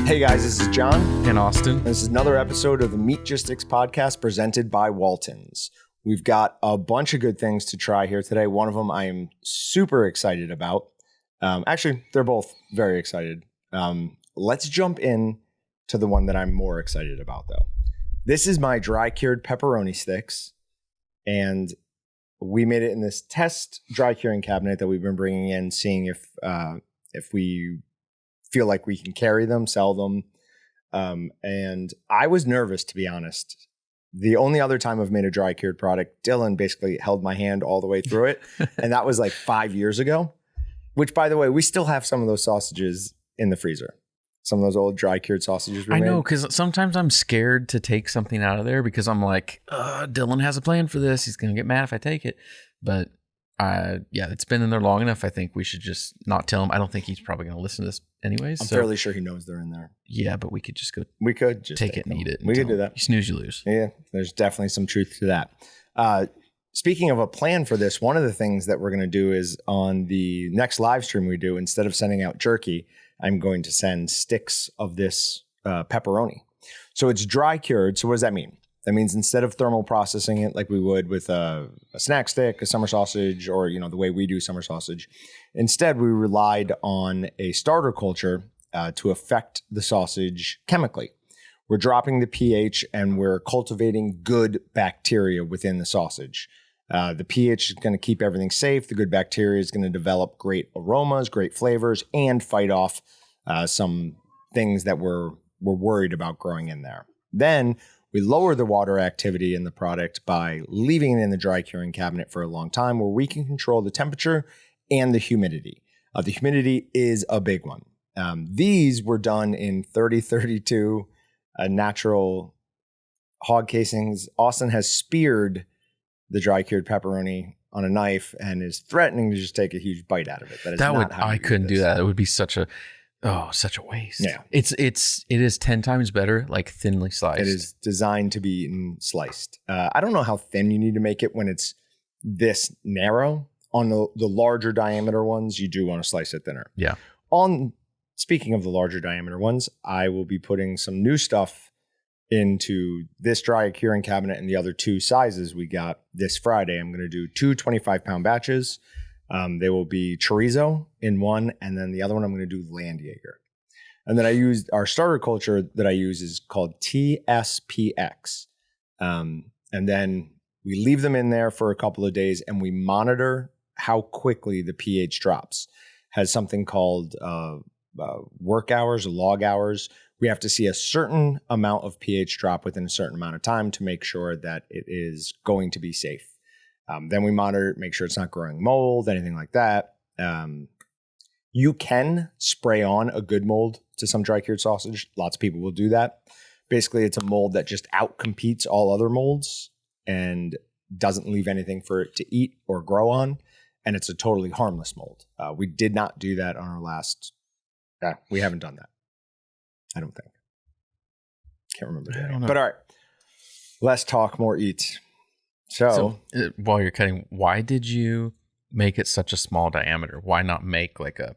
Hey guys, this is Jon and Austin. This is another episode of the Meatgistics podcast presented by Waltons. We've got a bunch of good things to try here today. One of them I am super excited about. Actually, they're both very excited. Let's jump in to the one that I'm more excited about, though. This is my dry cured pepperoni sticks, and we made it in this test dry curing cabinet that we've been bringing in, seeing if we feel like we can carry them, sell them. And I was nervous, to be honest. The only other time I've made a dry cured product, Dylan basically held my hand all the way through it. And that was like 5 years ago, which, by the way, we still have some of those sausages in the freezer. Some of those old dry cured sausages we made. I know, because sometimes I'm scared to take something out of there because I'm like, Dylan has a plan for this. He's going to get mad if I take it. But it's been in there long enough. I think we should just not tell him. I don't think he's probably going to listen to this anyways. I'm fairly sure he knows they're in there. Yeah, but we could just go. We could just take it and eat it. We could do that. You snooze, you lose. Yeah, there's definitely some truth to that. Speaking of a plan for this, one of the things that we're going to do is on the next live stream we do, instead of sending out jerky, I'm going to send sticks of this pepperoni. So it's dry cured. So what does that mean? That means instead of thermal processing it like we would with a snack stick, a summer sausage, or the way we do summer sausage, instead we relied on a starter culture to affect the sausage chemically. We're dropping the pH and we're cultivating good bacteria within the sausage. The pH is going to keep everything safe. The good bacteria is going to develop great aromas, great flavors, and fight off some things that we're worried about growing in there. Then we lower the water activity in the product by leaving it in the dry curing cabinet for a long time, where we can control the temperature and the humidity. The humidity is a big one. These were done in 3032 natural hog casings. Austin has speared the dry cured pepperoni on a knife and is threatening to just take a huge bite out of it. I couldn't do that. It would be such a waste. Yeah. It is 10 times better, like thinly sliced. It is designed to be eaten sliced. I don't know how thin you need to make it when it's this narrow. On the larger diameter ones, you do want to slice it thinner. Yeah. Speaking of the larger diameter ones, I will be putting some new stuff into this dry curing cabinet and the other two sizes we got this Friday. I'm going to do 2 25-pound batches. They will be chorizo in one, and then the other one I'm going to do Landjaeger. And then I used our starter culture that I use is called TSPX. And then we leave them in there for a couple of days and we monitor how quickly the pH drops. Has something called work hours or log hours. We have to see a certain amount of pH drop within a certain amount of time to make sure that it is going to be safe. Then we monitor, make sure it's not growing mold, anything like that. You can spray on a good mold to some dry cured sausage. Lots of people will do that. Basically, it's a mold that just outcompetes all other molds and doesn't leave anything for it to eat or grow on. And it's a totally harmless mold. We did not do that on our last. We haven't done that. I don't think. Can't remember. I don't know. But all right, less talk, more eat. So while you're cutting, why did you make it such a small diameter? Why not make like a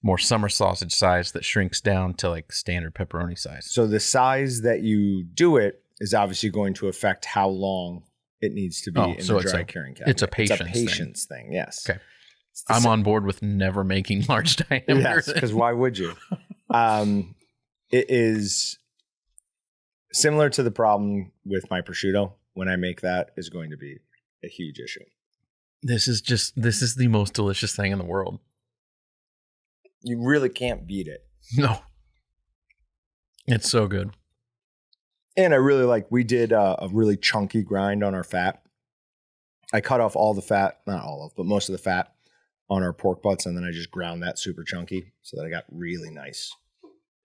more summer sausage size that shrinks down to like standard pepperoni size? So the size that you do it is obviously going to affect how long it needs to be in the dry curing cabinet. It's a patience thing. Yes. Okay. I'm on board with never making large diameters. Yes, because why would you? It is similar to the problem with my prosciutto. When I make that, is going to be a huge issue. This is the most delicious thing in the world. You really can't beat it. No. It's so good. And I really we did a really chunky grind on our fat. I cut off all the fat, not all of, but most of the fat on our pork butts. And then I just ground that super chunky so that I got really nice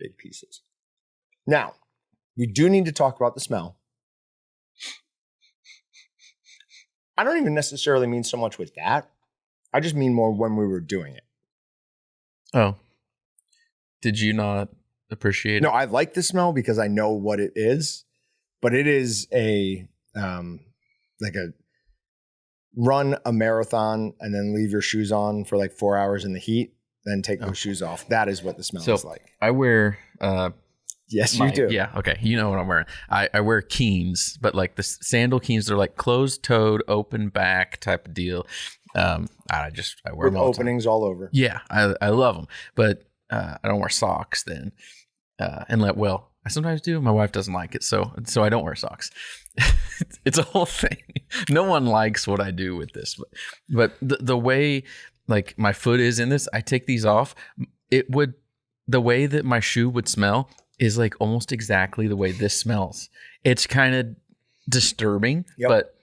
big pieces. Now, we do need to talk about the smell. I don't even necessarily mean so much with that. I just mean more when we were doing it. Oh. Did you not appreciate it? No, I like the smell because I know what it is. But it is a run a marathon and then leave your shoes on for 4 hours in the heat, then take those shoes off. That is what the smell is like. I wear Yes, you do. Yeah. Okay. You know what I'm wearing. I wear Keens, but like the sandal Keens, they're like closed toed, open back type of deal. I wear With them all openings all over. Yeah. I love them, but I don't wear socks then. I sometimes do. My wife doesn't like it. So I don't wear socks. It's a whole thing. No one likes what I do with this, but the way like my foot is in this, I take these off. The way that my shoe would smell is like almost exactly the way this smells. It's kind of disturbing, but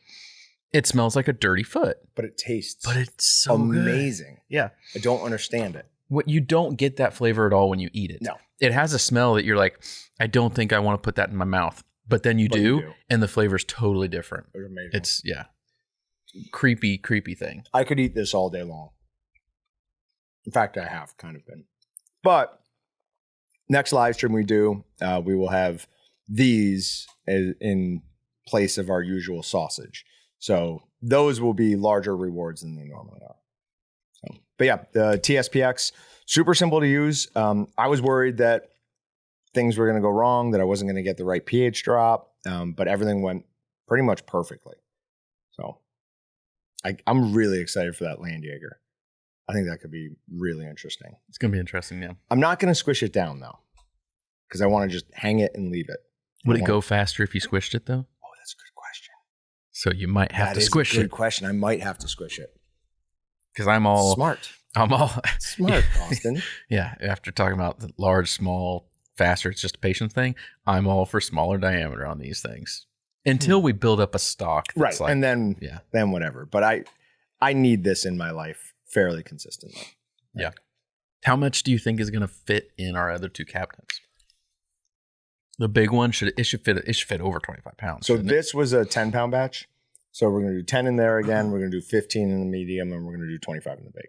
it smells like a dirty foot. But it tastes so amazing. Good. Yeah. I don't understand it. What you don't get that flavor at all when you eat it. No. It has a smell that you're like, I don't think I want to put that in my mouth. But then you do, and the flavor's totally different. It's amazing. It's creepy thing. I could eat this all day long. In fact, I have kind of been. But next live stream we do, we will have these in place of our usual sausage. So those will be larger rewards than they normally are. So, but yeah, the TSPX, super simple to use. I was worried that things were going to go wrong, that I wasn't going to get the right pH drop, but everything went pretty much perfectly. So I'm really excited for that Land Jaeger. I think that could be really interesting. It's going to be interesting, yeah. I'm not going to squish it down, though, because I want to just hang it and leave it. Would it go faster if you squished it, though? Oh, that's a good question. So you might have to squish it. Good question. I might have to squish it. Because I'm all... Smart, Austin. Yeah, after talking about the large, small, faster, it's just a patience thing, I'm all for smaller diameter on these things. Until we build up a stock. Right, like, and then whatever. But I need this in my life fairly consistently. Yeah. How much do you think is going to fit in our other two cabinets? The big one should fit over 25 pounds. So this was a 10-pound batch. So we're going to do 10 in there again. We're going to do 15 in the medium, and we're going to do 25 in the big.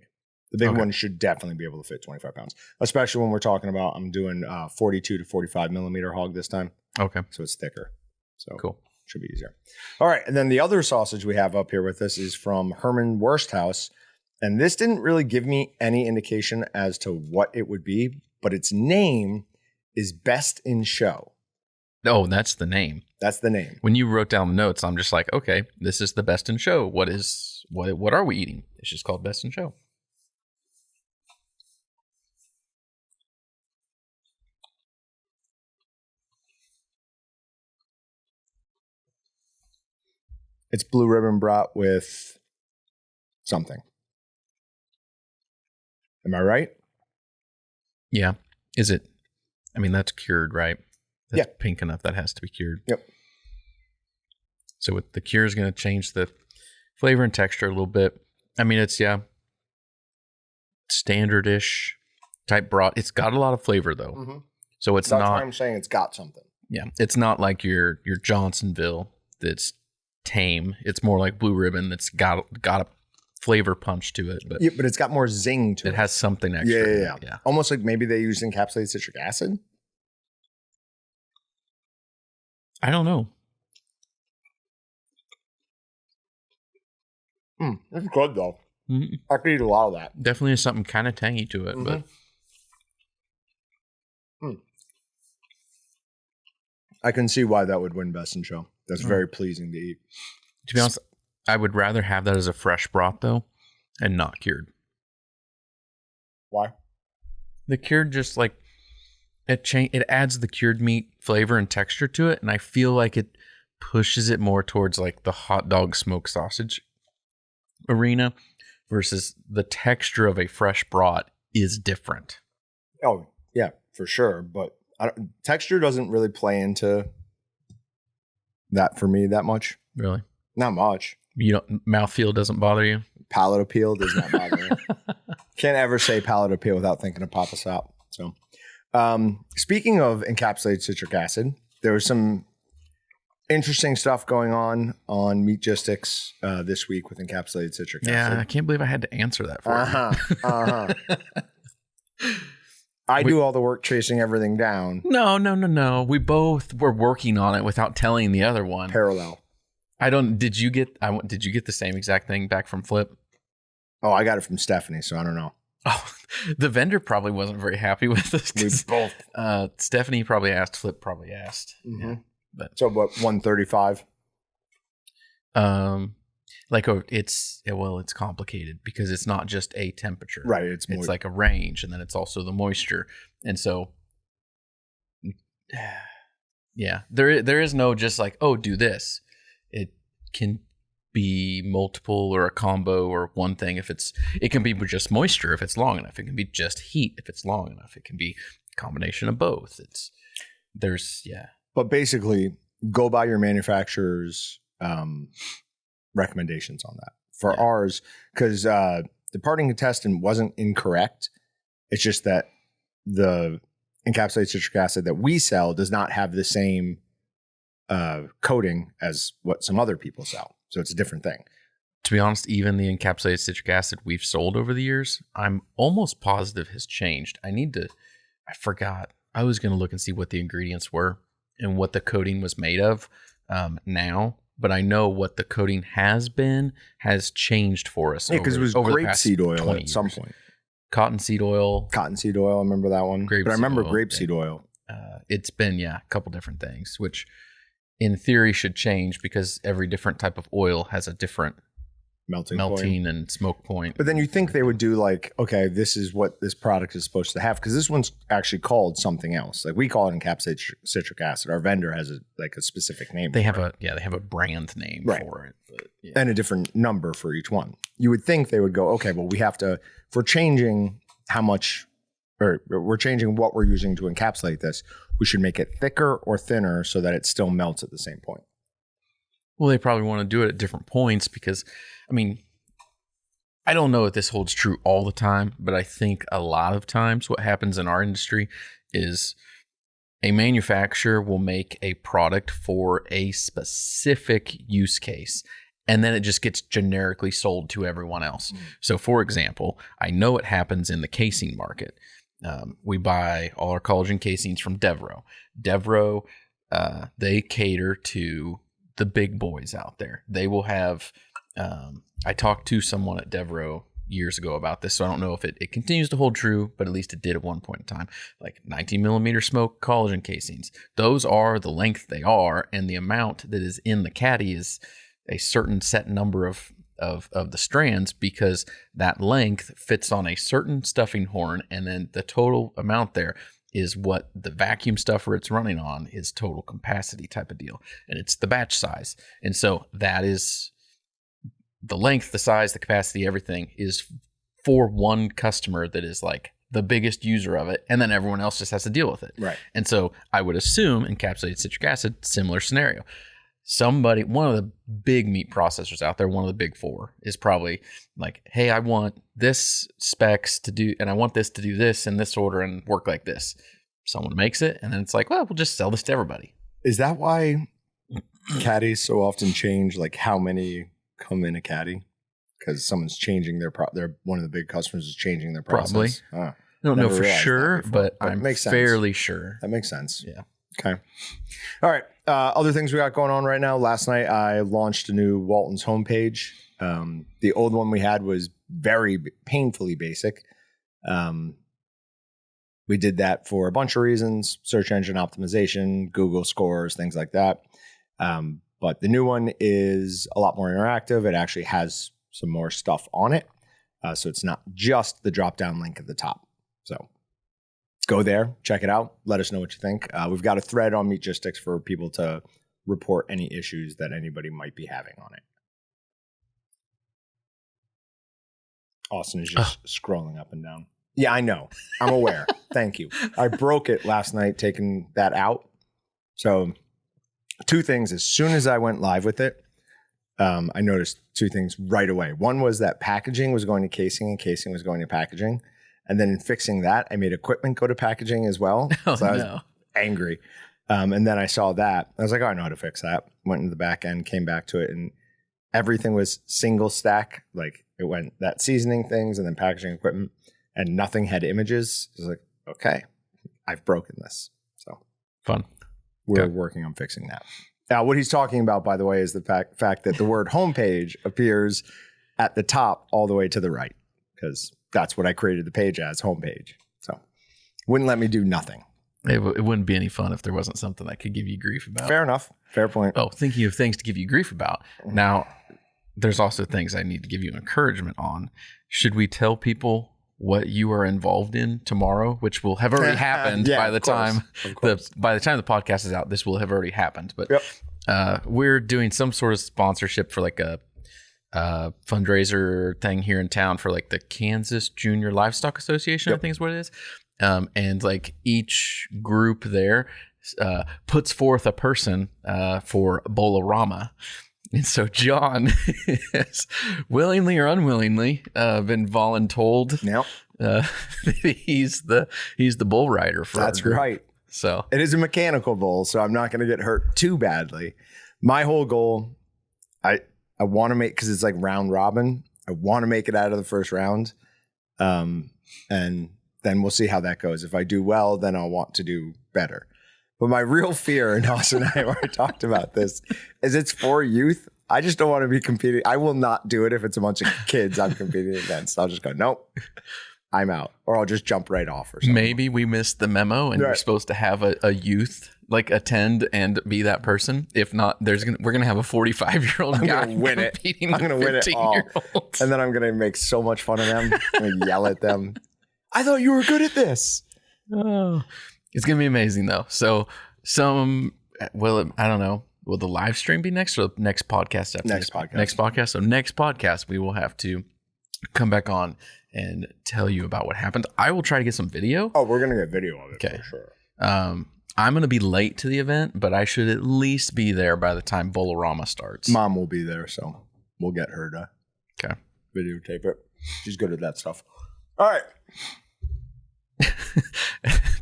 The big one should definitely be able to fit 25 pounds, especially when we're talking about I'm doing 42 to 45 millimeter hog this time. Okay. So it's thicker. So cool. Should be easier. All right. And then the other sausage we have up here with us is from Herman Wursthaus. And this didn't really give me any indication as to what it would be, but its name is Best in Show. Oh, that's the name. That's the name. When you wrote down the notes, I'm just like, okay, this is the Best in Show. What are we eating? It's just called Best in Show. It's blue ribbon brat with something. Am I right? Yeah. Is it? I mean, that's cured, right? That's yeah. Pink enough. That has to be cured. Yep. So the cure is going to change the flavor and texture a little bit. I mean, it's, standard-ish type broth. It's got a lot of flavor, though. Mm-hmm. So that's not... That's why I'm saying it's got something. Yeah. It's not like your Johnsonville that's tame. It's more like blue ribbon that's got a flavor punch to it. But but it's got more zing to it. It has something extra. Yeah. Almost like maybe they used encapsulated citric acid. I don't know. It's good though. Mm-hmm. I could eat a lot of that. Definitely has something kind of tangy to it, but I can see why that would win Best in Show. That's very pleasing to eat. To be honest, I would rather have that as a fresh broth though, and not cured. Why? The cured just like it adds the cured meat flavor and texture to it, and I feel like it pushes it more towards like the hot dog smoked sausage arena versus the texture of a fresh broth is different. Oh, yeah, for sure. But texture doesn't really play into that for me that much. Really? Not much. Mouthfeel doesn't bother you? Palate appeal does not bother me. Can't ever say palate appeal without thinking of Papa Sop. So, speaking of encapsulated citric acid, there was some interesting stuff going on Meatgistics this week with encapsulated citric acid. Yeah, I can't believe I had to answer that for you. I do all the work chasing everything down. No. We both were working on it without telling the other one. Parallel. Did you get the same exact thing back from Flip? Oh, I got it from Stephanie, so I don't know. Oh, The vendor probably wasn't very happy with us. We both. Stephanie probably asked. Flip probably asked. Mm-hmm. Yeah, but so what? 135. It's complicated because it's not just a temperature, Right? It's like a range, and then it's also the moisture, and so yeah, there is no just like, oh, do this. It can be multiple or a combo or one thing. It can be just moisture if it's long enough. It can be just heat if it's long enough. It can be a combination of both. But basically, go by your manufacturer's recommendations on that. For ours, because the parting intestine wasn't incorrect. It's just that the encapsulated citric acid that we sell does not have the same coating as what some other people sell. So it's a different thing. To be honest, even the encapsulated citric acid we've sold over the years, I'm almost positive has changed. I forgot. I was going to look and see what the ingredients were and what the coating was made of now. But I know what the coating has changed for us. Yeah, because it was grapeseed oil at some point. Cottonseed oil. Cottonseed oil, I remember that one. But I remember grapeseed oil. It's been, a couple different things, which in theory should change because every different type of oil has a different melting point and smoke point. But then you think they would do like, okay, this is what this product is supposed to have, because this one's actually called something else. Like we call it encapsulated citric acid. Our vendor has a specific name. They have a brand name for it, but, and a different number for each one. You would think they would go, okay, well, we have to, if we're changing how much, or we're changing what we're using to encapsulate this, we should make it thicker or thinner so that it still melts at the same point. Well, they probably want to do it at different points because, I mean, I don't know if this holds true all the time, but I think a lot of times what happens in our industry is a manufacturer will make a product for a specific use case, and then it just gets generically sold to everyone else. Mm-hmm. So, for example, I know it happens in the casing market. We buy all our collagen casings from Devro. Devro, they cater to the big boys out there. They will have, I talked to someone at Devro years ago about this, so I don't know if it continues to hold true, but at least it did at one point in time. Like 19 millimeter smoke collagen casings. Those are the length they are, and the amount that is in the caddy is a certain set number of the strands, because that length fits on a certain stuffing horn, and then the total amount there is what the vacuum stuffer it's running on is total capacity type of deal. And it's the batch size. And so that is the length, the size, the capacity, everything is for one customer that is like the biggest user of it. And then everyone else just has to deal with it. Right. And so I would assume encapsulated citric acid, similar scenario. One of the big meat processors out there, one of the big four, is probably like, hey, I want this specs to do, and I want this to do this in this order and work like this. Someone makes it, and then it's like, well, we'll just sell this to everybody. Is that why caddies so often change, like how many come in a caddy? Because someone's changing one of the big customers is changing their process. Probably. I don't know for sure, but I'm fairly sure. That makes sense. Yeah. Okay. All right. Other things we got going on right now. Last night, I launched a new Walton's homepage. The old one we had was very painfully basic. We did that for a bunch of reasons: search engine optimization, Google scores, things like that. But the new one is a lot more interactive. It actually has some more stuff on it. So it's not just the drop-down link at the top. So go there, check it out. Let us know what you think. We've got a thread on Meatgistics for people to report any issues that anybody might be having on it. Austin is just scrolling up and down. Yeah, I know. I'm aware. Thank you. I broke it last night taking that out. So two things. As soon as I went live with it, I noticed two things right away. One was that packaging was going to casing and casing was going to packaging. And then in fixing that, I made equipment go to packaging as well. So I was angry. And then I saw that. I was like, oh, I know how to fix that. Went into the back end, came back to it, and everything was single stack. Like it went that seasoning things and then packaging equipment, and nothing had images. I was like, okay, I've broken this. So fun. We're working on fixing that. Now, what he's talking about, by the way, is the fact that the word homepage appears at the top all the way to the right, because that's what I created the page as, homepage. So wouldn't let me do nothing. It wouldn't be any fun if there wasn't something that could give you grief about. Fair enough. Fair point. Oh, thinking of things to give you grief about. Now, there's also things I need to give you encouragement on. Should we tell people what you are involved in tomorrow, which will have already happened by the time the podcast is out? This will have already happened. But we're doing some sort of sponsorship for like a fundraiser thing here in town for like the Kansas Junior Livestock Association. I think is what it is. And like each group there puts forth a person for Bowl-O-Rama. And so Jon has willingly or unwillingly been voluntold that he's the bull rider for That's right. So it is a mechanical bull, so I'm not going to get hurt too badly. My whole goal, I want to make, because it's like round robin, I want to make it out of the first round. And then we'll see how that goes. If I do well, then I'll want to do better. But my real fear, and Austin and I have already talked about this, is it's for youth. I just don't want to be competing. I will not do it if it's a bunch of kids I'm competing against. I'll just go, nope, I'm out. Or I'll just jump right off or something. Maybe we missed the memo and you're supposed to have a youth like attend and be that person. If not, we're gonna have a 45-year-old guy win it. I'm gonna win it all. And then I'm gonna make so much fun of them. I'm gonna yell at them. I thought you were good at this. Oh, it's going to be amazing though. So I don't know. Will the live stream be next or the next podcast after next podcast? Next podcast. So next podcast, we will have to come back on and tell you about what happened. I will try to get some video. Oh, we're going to get video of it for sure. I'm going to be late to the event, but I should at least be there by the time Bowl-O-Rama starts. Mom will be there, so we'll get her to videotape it. She's good at that stuff. All right.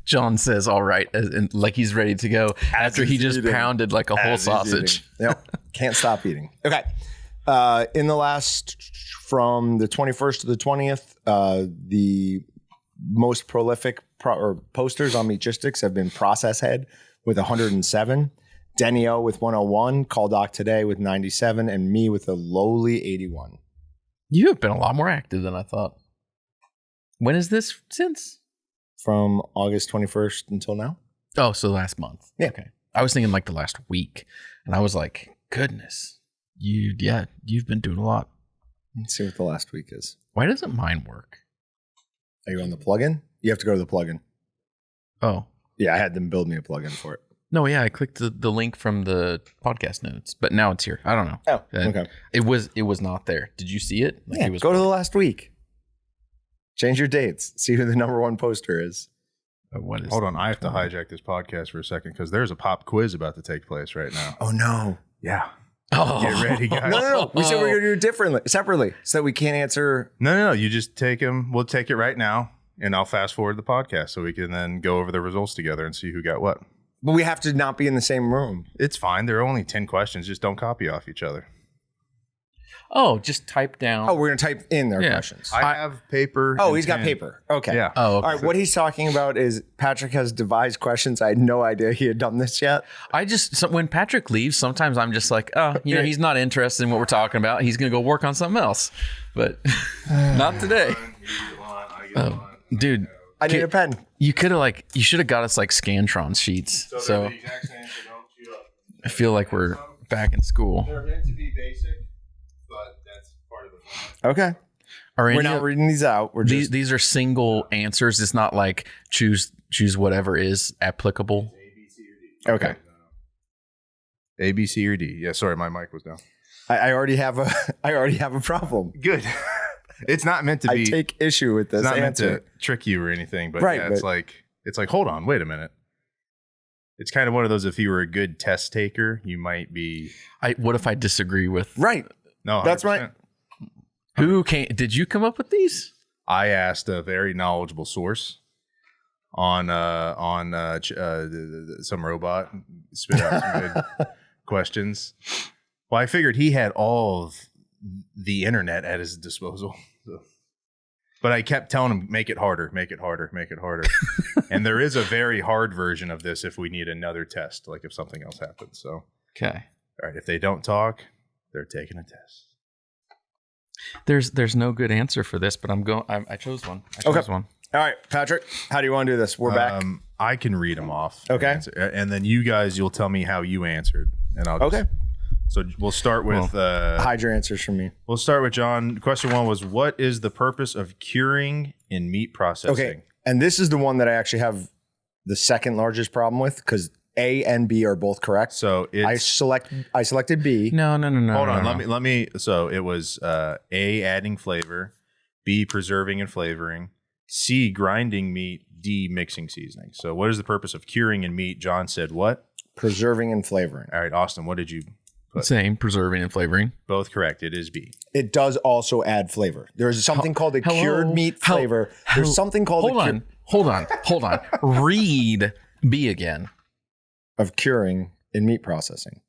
Jon says, all right, and like he's ready to go after he just pounded like a whole sausage. Yep. Can't stop eating. Okay. In the last, from the 21st to the 20th, the most prolific posters on Meatgistics have been Process Head with 107, Denio with 101, Call Doc Today with 97, and me with a lowly 81. You have been a lot more active than I thought. When is this since? From August 21st until now. Oh, so last month. Yeah. Okay. I was thinking like the last week, and I was like, goodness, you've been doing a lot. Let's see what the last week is. Why doesn't mine work? Are you on the plugin? You have to go to the plugin. Oh. Yeah, I had them build me a plugin for it. No, yeah, I clicked the link from the podcast notes, but now it's here. I don't know. Oh, okay. It was not there. Did you see it? Like go to the last week. Change your dates. See who the number one poster is. Hold on. I have to hijack this podcast for a second because there's a pop quiz about to take place right now. Oh, no. Yeah. Oh. Get ready, guys. No. We said we were going to do it separately, so that we can't answer. No. You just take them. We'll take it right now, and I'll fast forward the podcast so we can then go over the results together and see who got what. But we have to not be in the same room. It's fine. There are only 10 questions. Just don't copy off each other. Oh, just type down. Oh, we're going to type in their questions. I have paper. Oh, he's got paper. Okay. Yeah. Oh, okay. All right. What he's talking about is Patrick has devised questions. I had no idea he had done this yet. When Patrick leaves, sometimes I'm just like, he's not interested in what we're talking about. He's going to go work on something else. But not today. Oh, dude. I need a pen. You should have got us like Scantron sheets. So I feel like we're back in school. They're meant to be basic, but that's part of the fun. Okay. We're not reading these out. These are single answers. It's not like choose whatever is applicable. A, B, C, or D. Okay. A, B, C, or D. Yeah, sorry, my mic was down. I already have a problem. Good. It's not meant to be. I take issue with this. It's not answer. meant to trick you or anything, but right, yeah, it's like, hold on, wait a minute. It's kind of one of those, if you were a good test taker, you might be. What if I disagree with? Right. No, 100%. That's right. Did you come up with these? I asked a very knowledgeable source on some robot spit out some good questions. Well, I figured he had all of the internet at his disposal. So. But I kept telling him, make it harder, make it harder, make it harder. And there is a very hard version of this if we need another test, like if something else happens. So, okay. All right. If they don't talk, they're taking a test. There's no good answer for this, but I chose one. I chose one. All right, Patrick, how do you want to do this? We're back. I can read them off. Okay. And then you'll tell me how you answered. And I'll Okay. So we'll start with hide your answers from me. We'll start with John. Question 1 was, what is the purpose of curing in meat processing? Okay. And this is the one that I actually have the second largest problem with, because A and B are both correct. So I selected B. No. Hold on. Let me. So it was A, adding flavor, B, preserving and flavoring, C, grinding meat, D, mixing seasoning. So what is the purpose of curing in meat? John said what? Preserving and flavoring. All right, Austin, what did you put? Same, preserving and flavoring. Both correct. It is B. It does also add flavor. There's something called a cured meat flavor. There's something called Hold on. Read B again. Of curing in meat processing.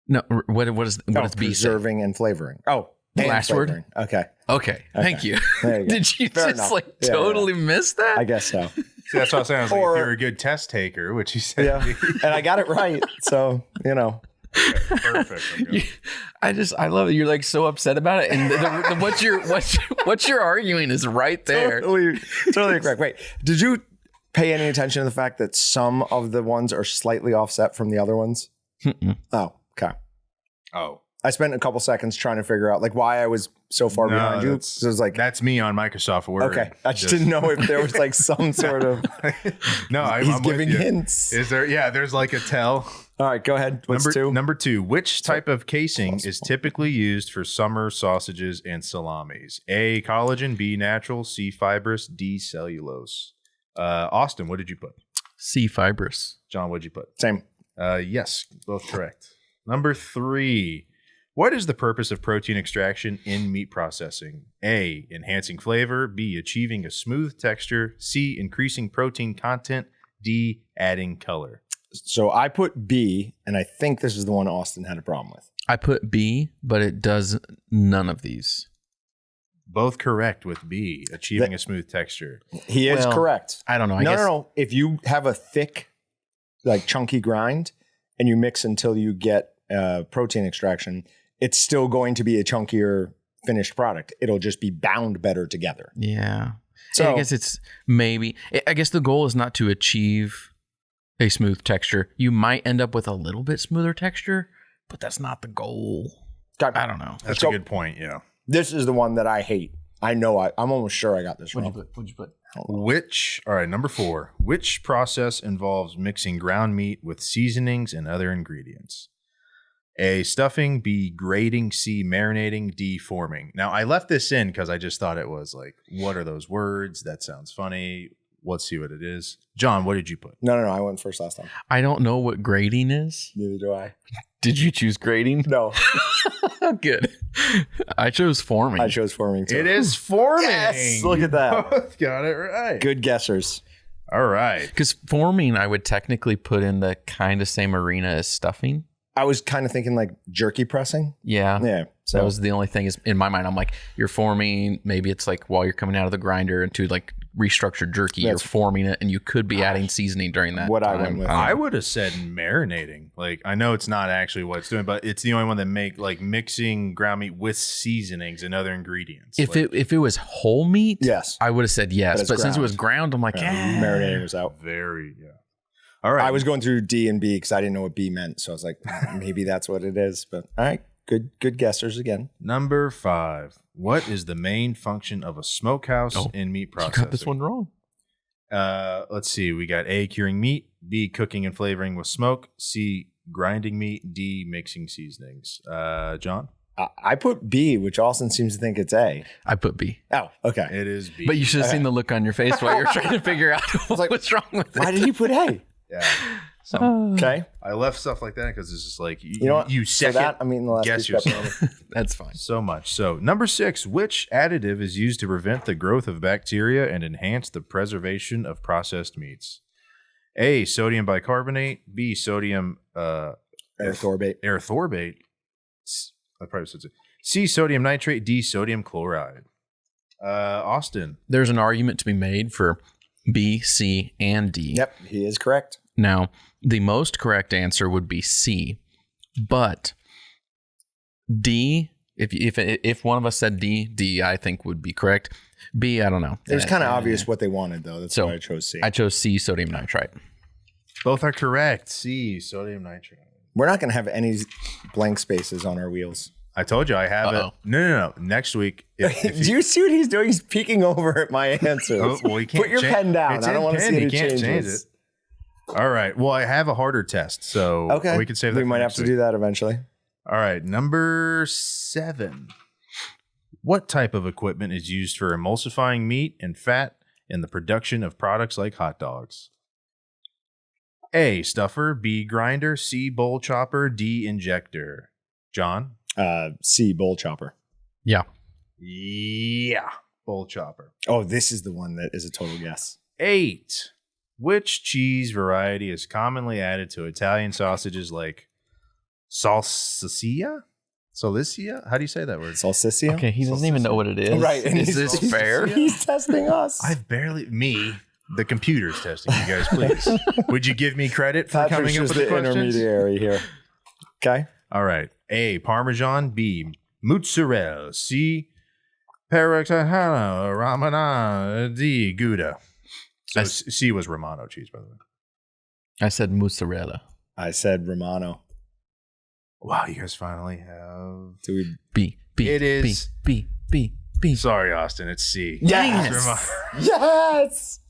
No, what is B say? Preserving and flavoring. Oh, the last flavoring. word. Okay. Thank you. There you go. Did you Fair just enough. totally miss that? I guess so. See, that's what I was saying. I was like, if you're a good test taker, which you said. Yeah, and I got it right. So Okay, perfect. Okay. I love it. You're like so upset about it, and what you're arguing is right there. Totally correct. Wait, did you pay any attention to the fact that some of the ones are slightly offset from the other ones? Oh, okay. Oh, I spent a couple seconds trying to figure out like why I was so far behind you. So it was like, that's me on Microsoft Word. Okay, I just didn't know if there was like some sort of. No, I'm giving hints. Is there? Yeah, there's like a tell. All right, go ahead. What's Number two, which type of casing is typically used for summer sausages and salamis? A, collagen, B, natural, C, fibrous, D, cellulose. Austin, what did you put? C, fibrous. John, what did you put? Same. Yes, both correct. Number 3, what is the purpose of protein extraction in meat processing? A, enhancing flavor, B, achieving a smooth texture, C, increasing protein content, D, adding color. So I put B, and I think this is the one Austin had a problem with. I put B, but it does none of these. Both correct with B, achieving a smooth texture. He is correct. I don't know. No. If you have a thick, like chunky grind, and you mix until you get protein extraction, it's still going to be a chunkier finished product. It'll just be bound better together. Yeah. So I guess it's I guess the goal is not to achieve a smooth texture. You might end up with a little bit smoother texture, but that's not the goal. I don't know. That's a good point. Yeah. This is the one that I hate. I know. I'm almost sure I got this wrong. What'd you put? All right, number 4. Which process involves mixing ground meat with seasonings and other ingredients? A, stuffing, B, grating, C, marinating, D, forming. Now, I left this in because I just thought it was like, what are those words? That sounds funny. Let's see what it is. John, what did you put? No. I went first last time. I don't know what grating is. Neither do I. Did you choose grating? No. Good. I chose forming. I chose forming too. It is forming. Yes, look at that. Both got it right. Good guessers. All right. Because forming, I would technically put in the kind of same arena as stuffing. I was kind of thinking like jerky pressing. Yeah. Yeah. So that was the only thing is in my mind. I'm like, you're forming, maybe it's like while you're coming out of the grinder into like restructured jerky, you're forming it, and you could be adding seasoning during that. What I went with. I would have said marinating. Like, I know it's not actually what it's doing, but it's the only one that make like mixing ground meat with seasonings and other ingredients. If it was whole meat, yes, I would have said yes. But since it was ground, I'm like, marinating was out. All right. I was going through D and B because I didn't know what B meant, so I was like, maybe that's what it is. But all right, good guessers again. Number 5. What is the main function of a smokehouse in meat processing? You got this one wrong. Let's see. We got A, curing meat, B, cooking and flavoring with smoke, C, grinding meat, D, mixing seasonings. John? I put B, which Austin seems to think it's A. I put B. Oh, okay. It is B. But you should have seen the look on your face while you're trying to figure out what's wrong with it. Why did he put A? Yeah. Okay. I left stuff like that because it's just like, you know what? You second that, I'm eating the last guess yourself. That's fine. So much. So, number 6, which additive is used to prevent the growth of bacteria and enhance the preservation of processed meats? A, sodium bicarbonate, B, sodium erythorbate. I probably said so. C, sodium nitrate, D, sodium chloride. Austin. There's an argument to be made for B, C, and D. Yep, he is correct. Now, the most correct answer would be C, but D If one of us said D, I think would be correct. B, I don't know. It was kind of obvious what they wanted, though. That's why I chose C. I chose C, sodium nitrite. Both are correct. C, sodium nitrite. We're not going to have any blank spaces on our wheels. I told you I have it. No. Next week. Do you see what he's doing? He's peeking over at my answers. Well, you can't Put your pen down. I don't want to see any changes. All right. Well, I have a harder test, so we can save that. We might have to do that eventually. All right. Number 7. What type of equipment is used for emulsifying meat and fat in the production of products like hot dogs? A, stuffer. B, grinder. C, bowl chopper. D, injector. John? C, bowl chopper. Yeah. Bowl chopper. Oh, this is the one that is a total guess. 8. Which cheese variety is commonly added to Italian sausages like salsiccia? Salsiccia? How do you say that word? Salsiccia? Okay, he doesn't even know what it is. Right. And is this fair? He's testing us. The computer's testing you guys, please. Would you give me credit for Patrick's coming up with the questions? intermediary here. Okay. All right. A, Parmesan. B, mozzarella. C, Parmigiano Romano. D, Gouda. So C was Romano cheese, by the way. I said mozzarella. I said Romano. Wow, you guys finally have. Do we? B. It is B. Sorry, Austin. It's C. Yes. Yes.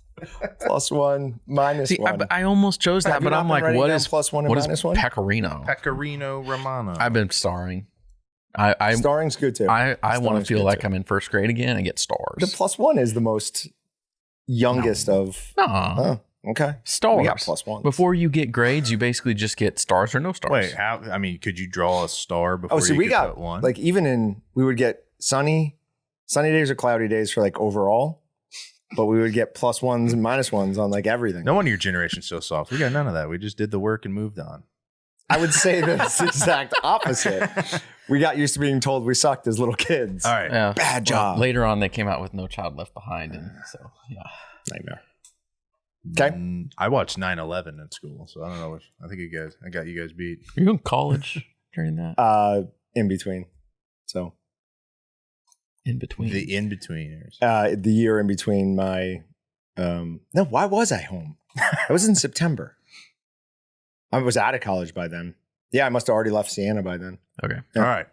+1, -1. See, I almost chose that, but I'm like, what is +1 and what is -1? pecorino? Pecorino Romano. I've been starring. Starring's good too. I want to feel like too. I'm in first grade again and get stars. The +1 is the most youngest of. No. Oh, okay. Stars. We got +1. Before you get grades, you basically just get stars or no stars. Wait, how? I mean, could you draw a star before so you we could got put one? like we would get sunny days or cloudy days for like overall, but we would get +1s and -1s on like everything. No wonder your generation's so soft. We got none of that. We just did the work and moved on. I would say the exact opposite. We got used to being told we sucked as little kids. All right. Yeah. Bad job. Later on, they came out with No Child Left Behind, and so yeah, Nightmare. Okay. I watched 9/11 in school, so I don't know. I think I got you guys beat. Are you in college during that? In between. So In between. The in-betweeners. the year in between my no, why was I home? I was in September. I was out of college by then. Yeah, I must have already left Siena by then. Okay. Yeah. All right.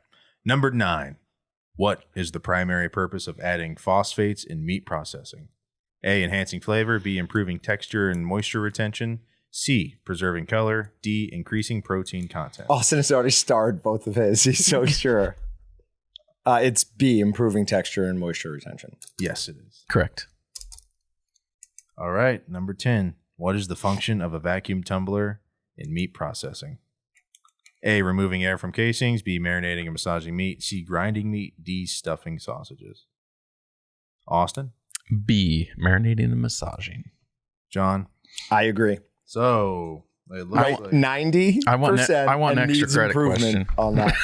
Number 9. What is the primary purpose of adding phosphates in meat processing? A, enhancing flavor. B, improving texture and moisture retention. C, preserving color. D, increasing protein content. Austin has already starred both of his. He's so sure. It's B, improving texture and moisture retention. Yes, it is. Correct. All right. Number 10. What is the function of a vacuum tumbler in meat processing? A, removing air from casings. B, marinating and massaging meat. C, grinding meat. D, stuffing sausages. Austin? B, marinating and massaging. John? I agree. So, it looks like 90%. I want an extra needs credit improvement on that.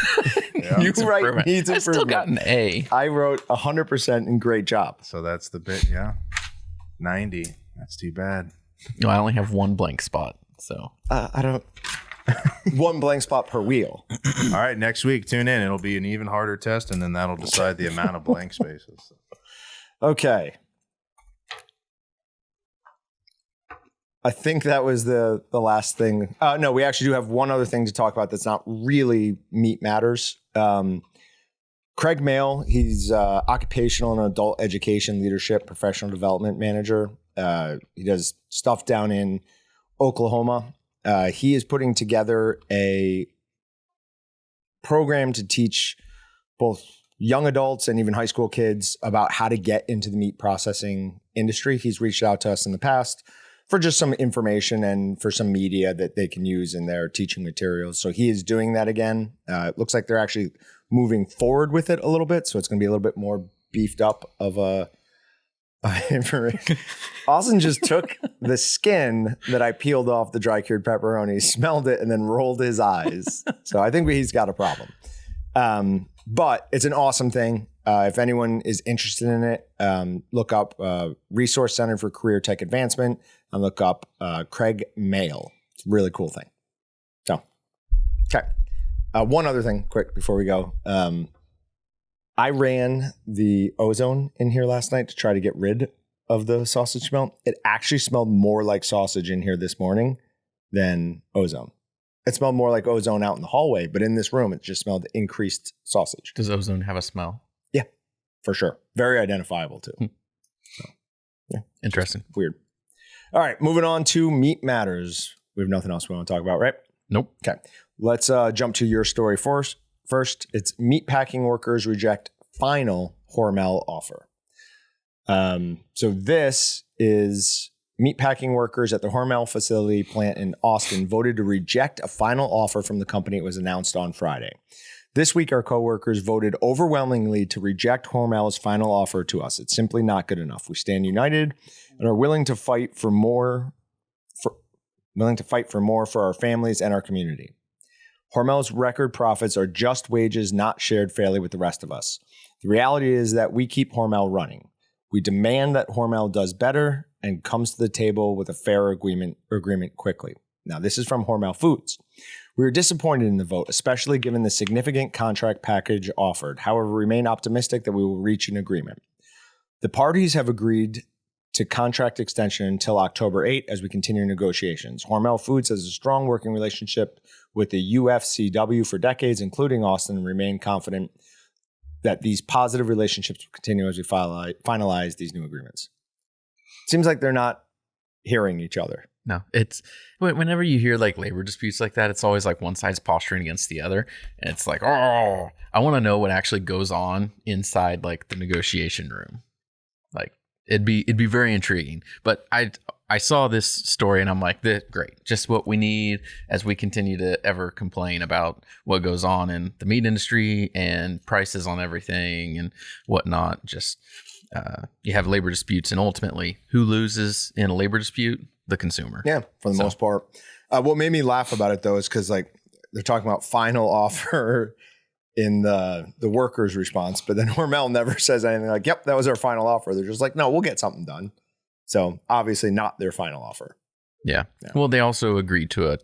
Yeah. You write needs improvement. I still got an A. I wrote 100% and great job. So that's the bit, yeah. 90. That's too bad. No, I only have one blank spot. So I don't. One blank spot per wheel. All right, next week, tune in. It'll be an even harder test, and then that'll decide the amount of blank spaces. Okay. I think that was the last thing. No, we actually do have one other thing to talk about that's not really meat matters. Craig Mail, he's occupational and adult education leadership professional development manager. He does stuff down in Oklahoma. He is putting together a program to teach both young adults and even high school kids about how to get into the meat processing industry. He's reached out to us in the past for just some information and for some media that they can use in their teaching materials. So he is doing that again. It looks like they're actually moving forward with it a little bit. So it's going to be a little bit more beefed up of a information. Austin just took the skin that I peeled off the dry cured pepperoni, smelled it, and then rolled his eyes. So I think he's got a problem. But it's an awesome thing. If anyone is interested in it, look up Resource Center for Career Tech Advancement and look up Craig Mail. It's a really cool thing. So, okay. One other thing quick before we go. I ran the ozone in here last night to try to get rid of the sausage smell. It actually smelled more like sausage in here this morning than ozone. It smelled more like ozone out in the hallway, but in this room, it just smelled increased sausage. Does ozone have a smell? Yeah, for sure. Very identifiable too. So, yeah, interesting. Weird. All right, moving on to meat matters. We have nothing else we want to talk about, right? Nope. Okay, let's jump to your story first. First, it's meatpacking workers reject final Hormel offer. So this is meatpacking workers at the Hormel facility plant in Austin voted to reject a final offer from the company. It was announced on Friday. This week, our coworkers voted overwhelmingly to reject Hormel's final offer to us. It's simply not good enough. We stand united and are willing to fight for more for our families and our community. Hormel's record profits are just wages not shared fairly with the rest of us. The reality is that we keep Hormel running. We demand that Hormel does better and comes to the table with a fair agreement quickly. Now, this is from Hormel Foods. We are disappointed in the vote, especially given the significant contract package offered. However, we remain optimistic that we will reach an agreement. The parties have agreed to contract extension until October 8 as we continue negotiations. Hormel Foods has a strong working relationship with the UFCW for decades, including Austin, and remain confident that these positive relationships will continue as we finalize these new agreements. Seems like they're not hearing each other. No, it's whenever you hear like labor disputes like that, it's always like one side's posturing against the other. And it's like, oh, I want to know what actually goes on inside like the negotiation room. Like it'd be very intriguing. But I saw this story and I'm like, great, just what we need as we continue to ever complain about what goes on in the meat industry and prices on everything and whatnot. Just you have labor disputes, and ultimately, who loses in a labor dispute? The consumer. Yeah, for the most part. What made me laugh about it though is because like they're talking about final offer in the workers' response, but then Hormel never says anything like, "Yep, that was our final offer." They're just like, "No, we'll get something done." So obviously not their final offer. Yeah. Well, they also agreed to a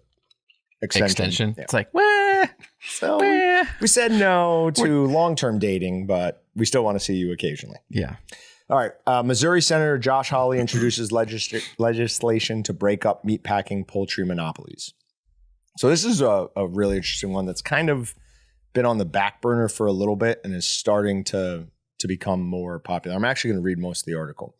extension. Yeah. It's like, well, so we said no to long-term dating, but we still want to see you occasionally. Yeah. All right. Missouri Senator Josh Hawley introduces legislation to break up meatpacking poultry monopolies. So this is a really interesting one that's kind of been on the back burner for a little bit and is starting to become more popular. I'm actually going to read most of the article.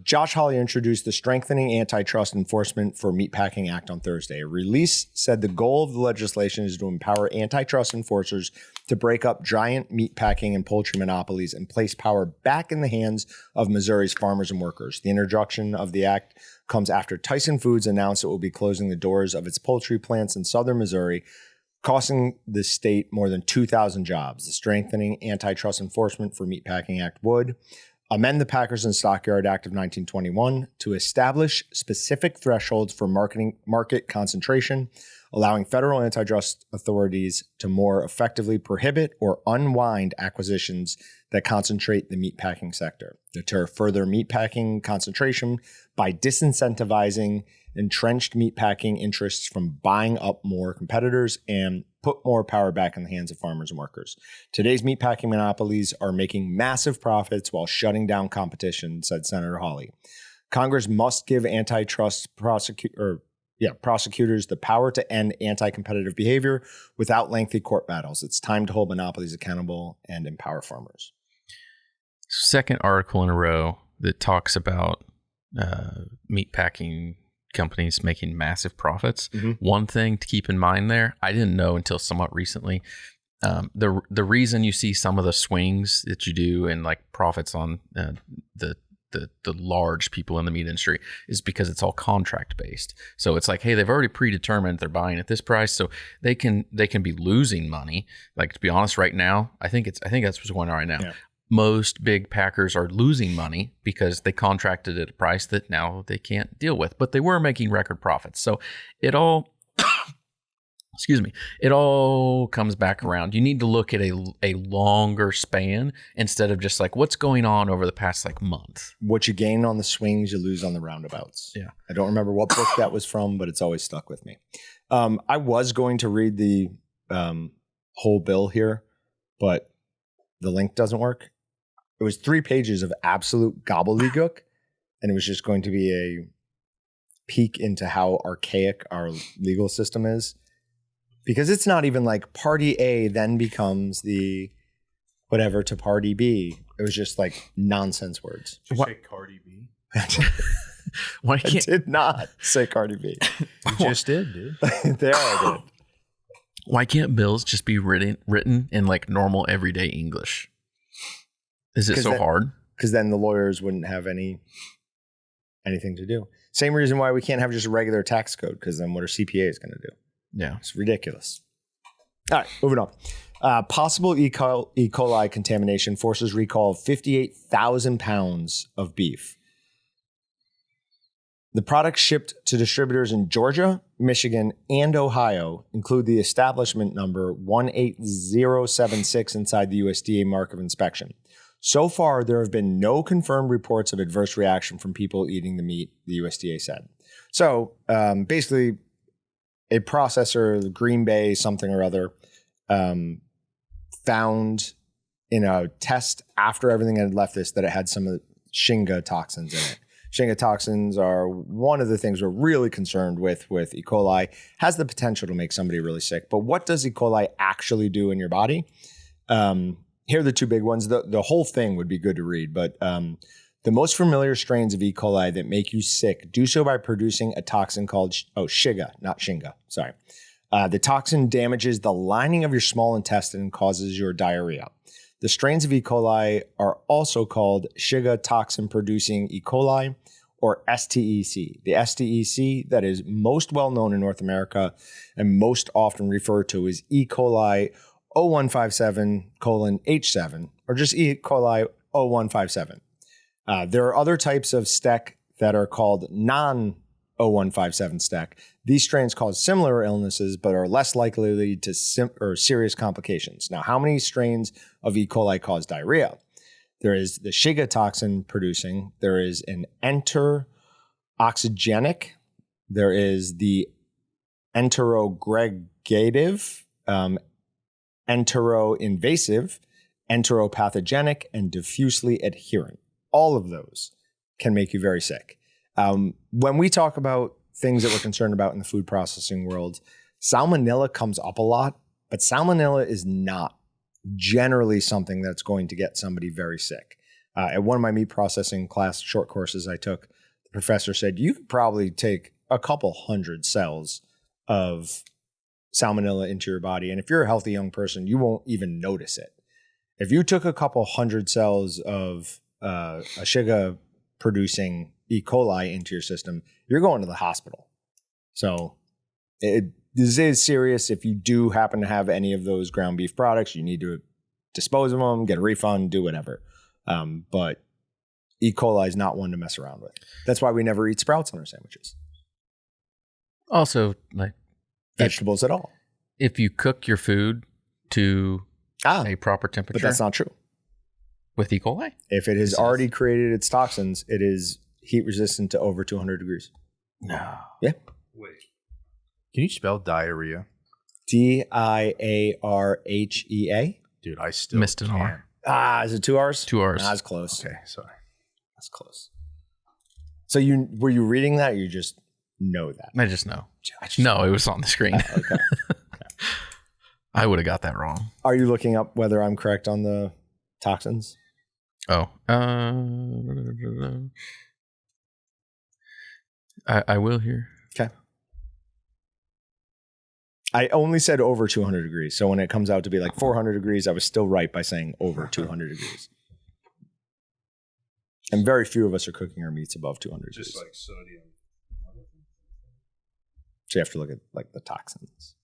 Josh Hawley introduced the Strengthening Antitrust Enforcement for Meatpacking Act on Thursday. A release said the goal of the legislation is to empower antitrust enforcers to break up giant meatpacking and poultry monopolies and place power back in the hands of Missouri's farmers and workers. The introduction of the act comes after Tyson Foods announced it will be closing the doors of its poultry plants in southern Missouri, costing the state more than 2,000 jobs. The Strengthening Antitrust Enforcement for Meatpacking Act would amend the Packers and Stockyard Act of 1921 to establish specific thresholds for market concentration, allowing federal antitrust authorities to more effectively prohibit or unwind acquisitions that concentrate the meatpacking sector, deter further meatpacking concentration by disincentivizing entrenched meatpacking interests from buying up more competitors, and put more power back in the hands of farmers and workers. Today's meatpacking monopolies are making massive profits while shutting down competition, said Senator Hawley. Congress must give antitrust prosecutors the power to end anti-competitive behavior without lengthy court battles. It's time to hold monopolies accountable and empower farmers. Second article in a row that talks about meatpacking companies making massive profits. Mm-hmm. One thing to keep in mind there, I didn't know until somewhat recently, the reason you see some of the swings that you do in like profits on the large people in the meat industry is because it's all contract based. So it's like, hey, they've already predetermined they're buying at this price, so they can be losing money. Like, to be honest, right now, I think that's what's going on right now. Yeah. Most big packers are losing money because they contracted at a price that now they can't deal with, but they were making record profits. So it all, it all comes back around. You need to look at a longer span instead of just like what's going on over the past like month. What you gain on the swings, you lose on the roundabouts. Yeah. I don't remember what book that was from, but it's always stuck with me. I was going to read the whole bill here, but the link doesn't work. It was 3 pages of absolute gobbledygook, and it was just going to be a peek into how archaic our legal system is. Because it's not even like party A then becomes the whatever to party B. It was just like nonsense words. Did you say Cardi B? Why I can't did not say Cardi B. You just did, dude. There I did. why can't bills just be written in like normal everyday English? Is it so hard? Because then the lawyers wouldn't have anything to do. Same reason why we can't have just a regular tax code, because then what are CPAs going to do? Yeah. It's ridiculous. All right, moving on. Possible E. coli contamination forces recall of 58,000 pounds of beef. The products shipped to distributors in Georgia, Michigan, and Ohio include the establishment number 18076 inside the USDA mark of inspection. So far, there have been no confirmed reports of adverse reaction from people eating the meat, the USDA said. So basically, a processor, Green Bay, something or other, found in a test after everything had left this that it had some of the Shinga toxins in it. Shinga toxins are one of the things we're really concerned with E. coli. Has the potential to make somebody really sick. But what does E. coli actually do in your body? Here are the 2 big ones. The whole thing would be good to read, but the most familiar strains of E. coli that make you sick do so by producing a toxin called Shiga, not Shinga. Sorry. The toxin damages the lining of your small intestine and causes your diarrhea. The strains of E. coli are also called Shiga toxin-producing E. coli, or STEC. The STEC that is most well known in North America and most often referred to as E. coli 0157:H7, or just E. coli 0157. There are other types of STEC that are called non-0157 STEC. These strains cause similar illnesses, but are less likely to lead to serious complications. Now, how many strains of E. coli cause diarrhea? There is the Shiga toxin producing. There is an enteroxygenic. There is the enterogregative, enteroinvasive, enteropathogenic, and diffusely adherent. All of those can make you very sick. When we talk about things that we're concerned about in the food processing world, salmonella comes up a lot, but salmonella is not generally something that's going to get somebody very sick. At one of my meat processing short courses I took, the professor said, you could probably take a couple hundred cells of salmonella into your body. And if you're a healthy young person, you won't even notice it. If you took a couple hundred cells of a Shiga producing E. coli into your system, you're going to the hospital. So this is serious. If you do happen to have any of those ground beef products, you need to dispose of them, get a refund, do whatever. But E. coli is not one to mess around with. That's why we never eat sprouts on our sandwiches. Also, like Vegetables at all. if you cook your food to a proper temperature, But that's not true. with E. coli, If it has already created its toxins, it is heat resistant to over 200 degrees. no. Yeah. Wait. Can you spell diarrhea? Diarrhea. Dude, I still Missed an R. Ah, is it 2 R's? 2 R's. That's close. Okay, sorry. That's close. So were you reading that? Or you just know that? I just know. No, it was on the screen. Okay. I would have got that wrong. Are you looking up whether I'm correct on the toxins? Oh. I will here. Okay. I only said over 200 degrees. So when it comes out to be like 400 degrees, I was still right by saying over 200 degrees. And very few of us are cooking our meats above 200 Just degrees. like sodium. So you have to look at like the toxins.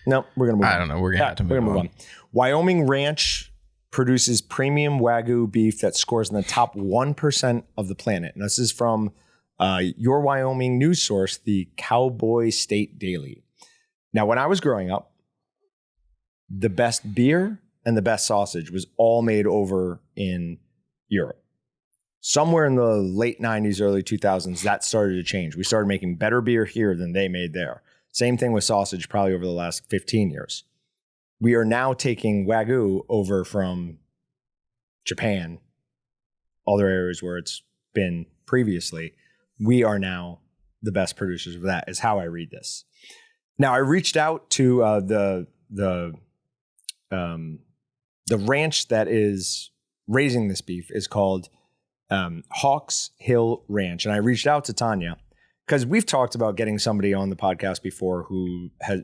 No, we're going to move on. I don't know. We're going to have to We're move gonna on. Wyoming Ranch produces premium wagyu beef that scores in the top 1% of the planet. And this is from your Wyoming news source, the Cowboy State Daily. Now, when I was growing up, the best beer and the best sausage was all made over in Europe. Somewhere in the late 90s, early 2000s, that started to change. We started making better beer here than they made there. Same thing with sausage, probably over the last 15 years. we are now taking Wagyu over from Japan, other areas where it's been previously. We are now the best producers of that, is how I read this. Now, I reached out to the ranch that is raising this beef is called Hawks Hill Ranch. And I reached out to Tanya because we've talked about getting somebody on the podcast before who has,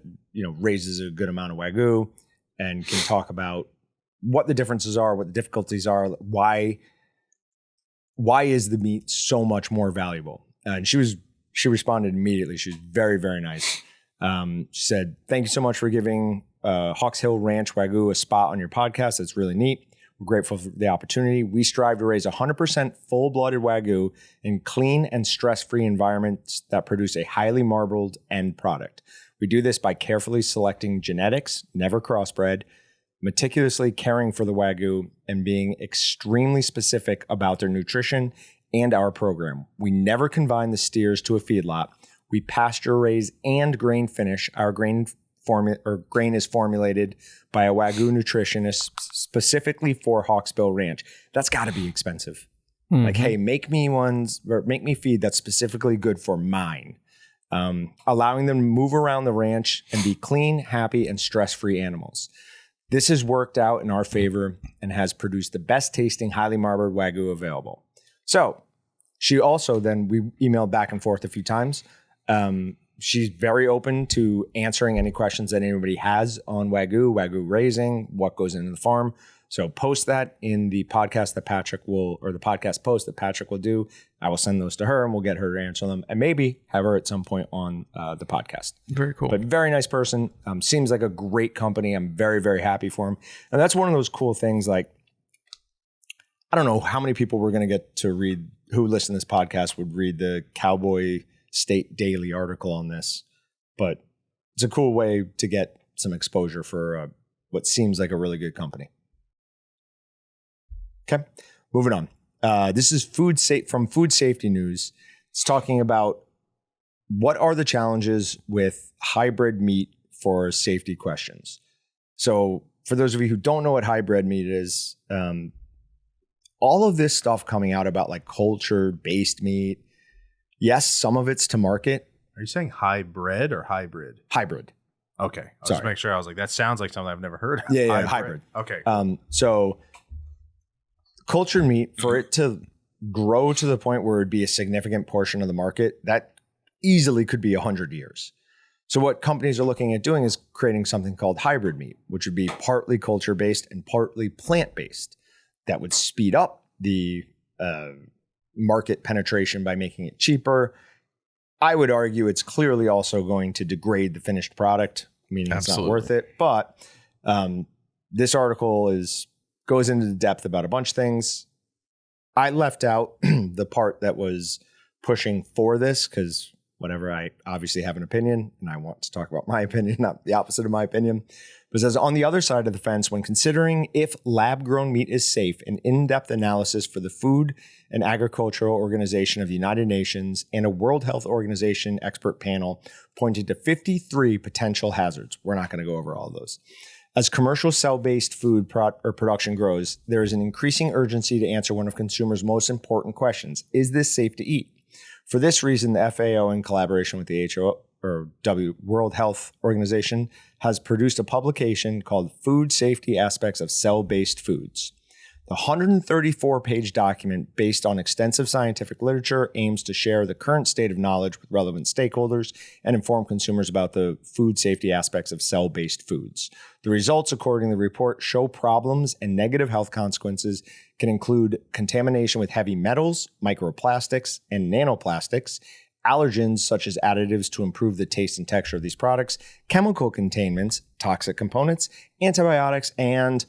raises a good amount of Wagyu and can talk about what the differences are, what the difficulties are, why is the meat so much more valuable? And she responded immediately. She was very, very nice. She said, "Thank you so much for giving Hawks Hill Ranch Wagyu a spot on your podcast. It's really neat. We're grateful for the opportunity. We strive to raise 100% full-blooded Wagyu in clean and stress-free environments that produce a highly marbled end product. We do this by carefully selecting genetics, never crossbred, meticulously caring for the Wagyu, and being extremely specific about their nutrition and our program. We never confine the steers to a feedlot. We pasture raise and grain finish. Our grain is formulated by a Wagyu nutritionist specifically for Hawksbill Ranch." That's got to be expensive. Mm-hmm. Like, hey, make me feed that's specifically good for mine. Allowing them to move around the ranch and be clean, happy, and stress-free animals. This has worked out in our favor and has produced the best tasting, highly marbled Wagyu available. So she also we emailed back and forth a few times. She's very open to answering any questions that anybody has on Wagyu raising, what goes into the farm. So post that in the podcast that the podcast post that Patrick will do. I will send those to her and we'll get her to answer them and maybe have her at some point on the podcast. Very cool. But very nice person. Seems like a great company. I'm very, very happy for him. And that's one of those cool things. Like, I don't know how many people we're going to get to read who listen to this podcast would read the Cowboy State Daily article on this, but it's a cool way to get some exposure for what seems like a really good company. Okay, moving on. This is from Food Safety News. It's talking about what are the challenges with hybrid meat for safety questions. So for those of you who don't know what hybrid meat is, all of this stuff coming out about like culture-based meat, yes, some of it's to market. Are you saying hybrid or hybrid? Hybrid. Okay. I'll just make sure. I was like, that sounds like something I've never heard of. Yeah, hybrid. Okay. So cultured meat, for it to grow to the point where it'd be a significant portion of the market, that easily could be 100 years. So what companies are looking at doing is creating something called hybrid meat, which would be partly culture-based and partly plant-based. That would speed up the market penetration by making it cheaper. I would argue it's clearly also going to degrade the finished product, meaning it's not worth it. But this article goes into the depth about a bunch of things. I left out the part that was pushing for this because whatever, I obviously have an opinion and I want to talk about my opinion, not the opposite of my opinion. But it says, on the other side of the fence, when considering if lab-grown meat is safe, an in-depth analysis for the Food and Agricultural Organization of the United Nations and a World Health Organization expert panel pointed to 53 potential hazards. We're not going to go over all of those. As commercial cell-based food production grows, there is an increasing urgency to answer one of consumers' most important questions. Is this safe to eat? For this reason, the FAO, in collaboration with the World Health Organization, has produced a publication called Food Safety Aspects of Cell-Based Foods. The 134-page document, based on extensive scientific literature, aims to share the current state of knowledge with relevant stakeholders and inform consumers about the food safety aspects of cell-based foods. The results, according to the report, show problems and negative health consequences can include contamination with heavy metals, microplastics, and nanoplastics, allergens such as additives to improve the taste and texture of these products, chemical containments, toxic components, antibiotics, and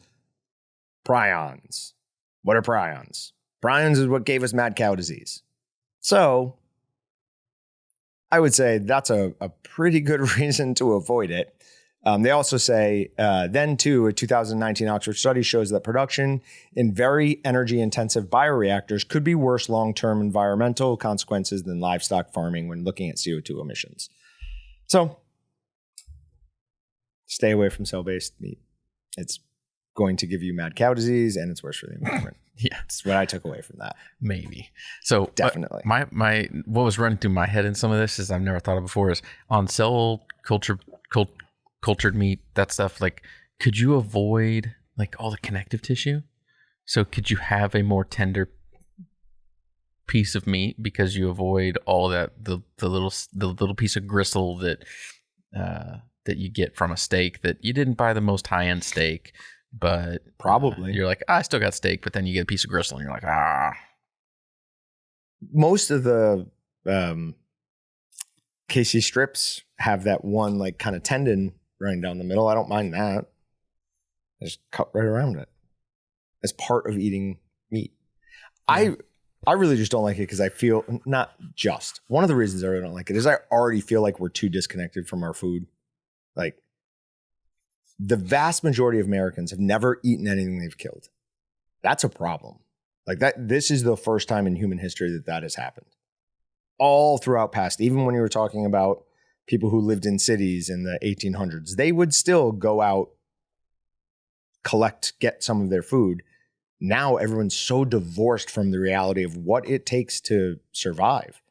prions. What are prions? Prions is what gave us mad cow disease. So I would say that's a pretty good reason to avoid it. They also say, then too, a 2019 Oxford study shows that production in very energy-intensive bioreactors could be worse long-term environmental consequences than livestock farming when looking at CO2 emissions. So stay away from cell-based meat. It's going to give you mad cow disease, and it's worse for the environment. Yeah, That's what I took away from that. maybe. So Definitely. my what was running through my head in some of this is I've never thought of before is on cell cultured meat, that stuff. Like, could you avoid like all the connective tissue? So could you have a more tender piece of meat because you avoid all that the little piece of gristle that you get from a steak that you didn't buy the most high end steak, but Probably. you're like, I still got steak, but then you get a piece of gristle and you're like, Most of the KC strips have that one like kind of tendon running down the middle. I don't mind that. I just cut right around it as part of eating meat. Yeah. I really just don't like it because I feel not just one of the reasons I really don't like it is I already feel like we're too disconnected from our food. Like the vast majority of Americans have never eaten anything they've killed. That's a problem. Like that, this is the first time in human history that has happened. All throughout past, even when you were talking about people who lived in cities in the 1800s, they would still go out, get some of their food. Now everyone's so divorced from the reality of what it takes to survive.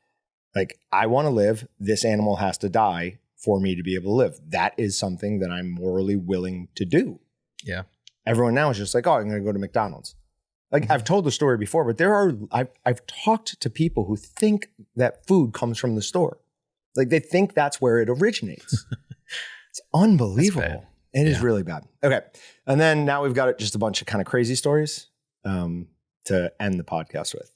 Like, I want to live. This animal has to die for me to be able to live. That is something that I'm morally willing to do. Yeah. Everyone now is just like, oh, I'm going to go to McDonald's. Like, I've told the story before, but I've talked to people who think that food comes from the store. Like, they think that's where it originates. It's unbelievable. It is really bad. Okay. And then now we've got just a bunch of kind of crazy stories to end the podcast with.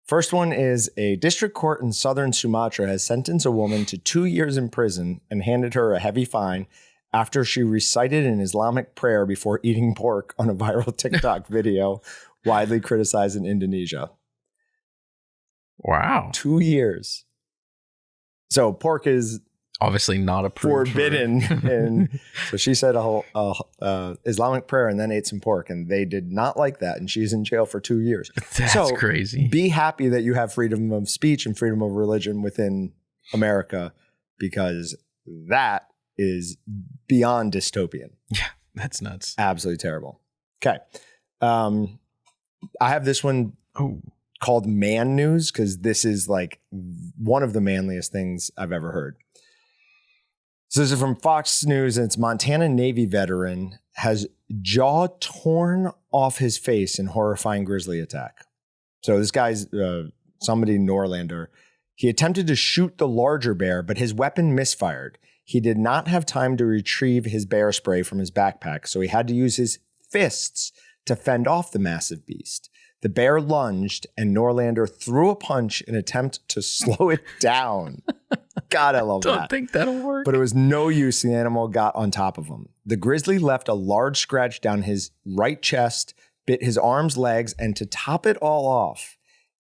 First one is a district court in southern Sumatra has sentenced a woman to 2 years in prison and handed her a heavy fine after she recited an Islamic prayer before eating pork on a viral TikTok video widely criticized in Indonesia. Wow. 2 years. So pork is Obviously not approved. forbidden. And so she said a whole Islamic prayer and then ate some pork, and they did not like that. And she's in jail for 2 years. That's crazy. Be happy that you have freedom of speech and freedom of religion within America, because that is beyond dystopian. Yeah, that's nuts. Absolutely terrible. Okay. I have this one called Man News because this is like one of the manliest things I've ever heard. So this is from Fox News, and it's Montana Navy veteran has jaw torn off his face in horrifying grizzly attack. So this guy's somebody Norlander. He attempted to shoot the larger bear, but his weapon misfired. He did not have time to retrieve his bear spray from his backpack, so he had to use his fists to fend off the massive beast. The bear lunged, and Norlander threw a punch in an attempt to slow it down. God, I love that. Don't think that'll work. But it was no use. The animal got on top of him. The grizzly left a large scratch down his right chest, bit his arms, legs, and to top it all off,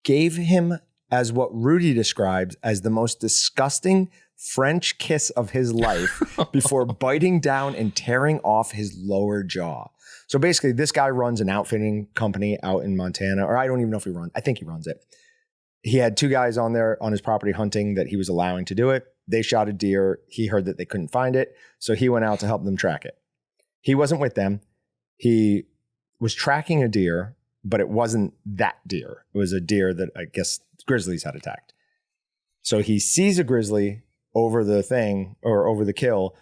gave him as what Rudy describes as the most disgusting French kiss of his life before biting down and tearing off his lower jaw. So basically, this guy runs an outfitting company out in Montana, or I don't even know if he runs. I think he runs it. He had 2 guys on there on his property hunting that he was allowing to do it. They shot a deer. He heard that they couldn't find it, so he went out to help them track it. He wasn't with them. He was tracking a deer, but it wasn't that deer. It was a deer that I guess grizzlies had attacked. So he sees a grizzly over the thing or over the kill,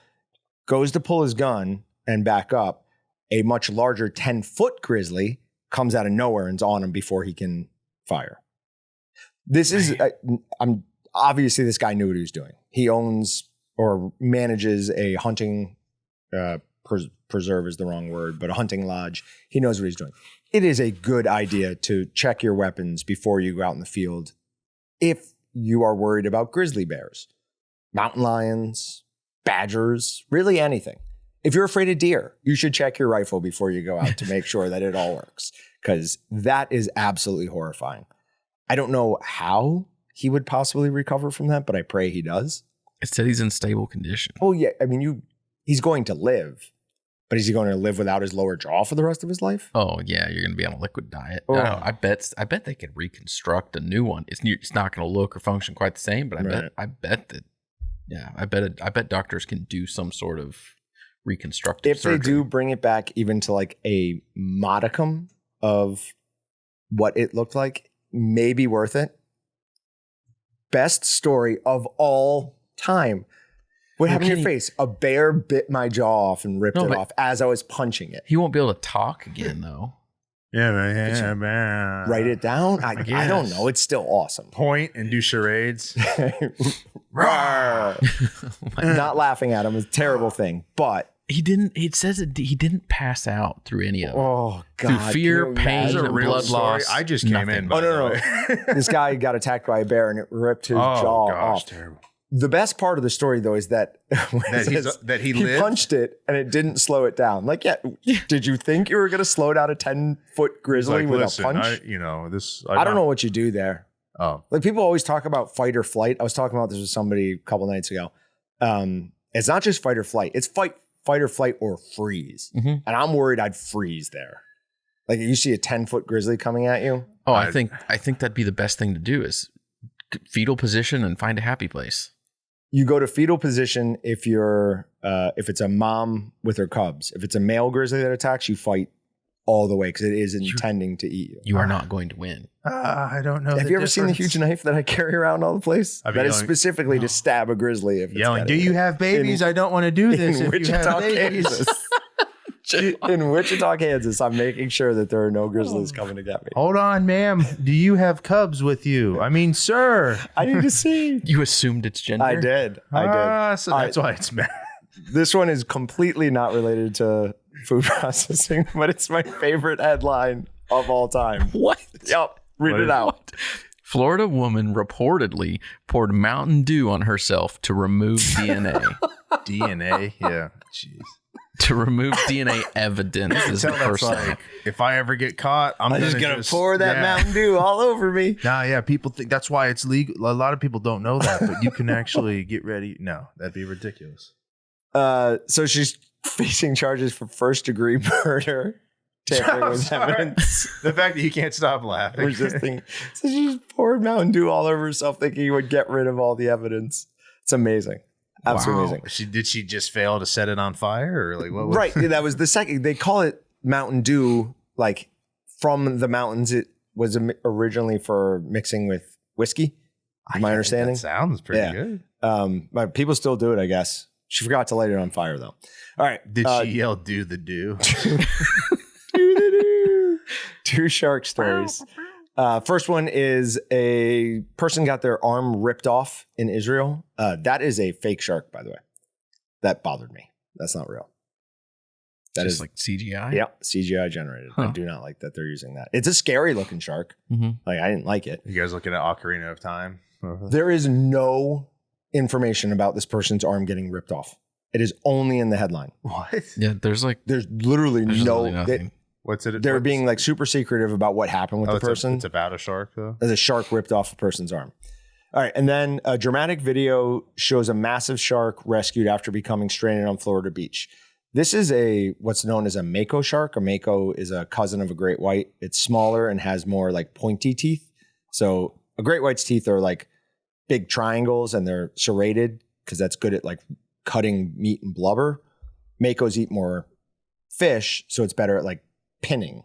goes to pull his gun and back up. A much larger 10-foot grizzly comes out of nowhere and's on him before he can fire. This is, I'm obviously this guy knew what he was doing. He owns or manages a hunting preserve is the wrong word, but a hunting lodge. He knows what he's doing. It is a good idea to check your weapons before you go out in the field if you are worried about grizzly bears, mountain lions, badgers, really anything. If you're afraid of deer, you should check your rifle before you go out to make sure that it all works, because that is absolutely horrifying. I don't know how he would possibly recover from that, but I pray he does. It said he's in stable condition. Oh, yeah. I mean, he's going to live, but is he going to live without his lower jaw for the rest of his life? Oh, yeah. You're going to be on a liquid diet. Oh. I bet they could reconstruct a new one. It's not going to look or function quite the same, but I bet doctors can do some sort of reconstructive If surgery. they do bring it back even to like a modicum of what it looked like, maybe worth it. Best story of all time. What happened to your face? A bear bit my jaw off and ripped it off as I was punching it. He won't be able to talk again, though. Yeah, man. Write it down? I don't know. It's still awesome. Point and do charades. Not laughing at him is a terrible thing, but He didn't. It says it. He didn't pass out through any of it. oh god, Through fear, can you pain, imagine? and blood loss. I just came nothing. in. Oh no. This guy got attacked by a bear and it ripped his jaw off. Terrible. The best part of the story, though, is that That he he lived. punched it and it didn't slow it down. Like, did you think you were going to slow down a 10-foot grizzly with a punch? I don't know what you do there. Oh, Like, people always talk about fight or flight. I was talking about this with somebody a couple nights ago. It's not just fight or flight. It's fight or flight or freeze. Mhm. And I'm worried I'd freeze there. Like, you see a 10-foot grizzly coming at you. Oh, I think that'd be the best thing to do is fetal position and find a happy place. You go to fetal position if it's a mom with her cubs. If it's a male grizzly that attacks, you fight all the way because it is intending to eat you. You are not going to win. I don't know. Have you ever seen the huge knife that I carry around all the place? I've That been is yelling- specifically to stab a grizzly. If it's Yelling, got do it. you have babies? I don't want to do this. in If you Wichita, have babies. Kansas? In Wichita, Kansas, I'm making sure that there are no grizzlies coming to get me. Hold on, ma'am. Do you have cubs with you? I mean, sir. I need to see. You assumed its gender. I did. So that's why it's mad. This one is completely not related to food processing, but it's my favorite headline of all time. What? Yep. Read it out. Florida woman reportedly poured Mountain Dew on herself to remove DNA. DNA? Yeah. Jeez. To remove DNA evidence is the Tell first that's thing. like, if I ever get caught, I'm just gonna pour that Mountain Dew all over me. Nah, yeah, people think that's why it's legal. A lot of people don't know that, but you can actually get ready. No, that'd be ridiculous. So she's facing charges for first-degree murder, tampering I'm with sorry. evidence, The fact that you can't stop laughing. resisting. So she just poured Mountain Dew all over herself, thinking he would get rid of all the evidence. It's amazing. Absolutely Wow. amazing. Did she just fail to set it on fire, or like what? Right. That was the second. They call it Mountain Dew, like from the mountains. It was originally for mixing with whiskey. My understanding. That sounds pretty Yeah. good. But people still do it, I guess. She forgot to light it on fire, though. All right. Did she yell "Do the do"? Two shark stories. First one is a person got their arm ripped off in Israel. That is a fake shark, by the way. That bothered me. That's not real. That Just is like CGI. yeah, CGI generated. I Huh. do not like that they're using that. It's a scary looking shark. Mm-hmm. Like, I didn't like it. You guys looking at Ocarina of Time? There is no information about this person's arm getting ripped off. It is only in the headline. What? Yeah, there's Literally literally no. nothing. What's it? They're being like super secretive about what happened with the person. It's about a shark, though. As a shark ripped off a person's arm. All right. And then a dramatic video shows a massive shark rescued after becoming stranded on Florida beach. This is what's known as a mako shark. A mako is a cousin of a great white. It's smaller and has more like pointy teeth. So a great white's teeth are like big triangles and they're serrated because that's good at like cutting meat and blubber. Makos eat more fish, so it's better at like pinning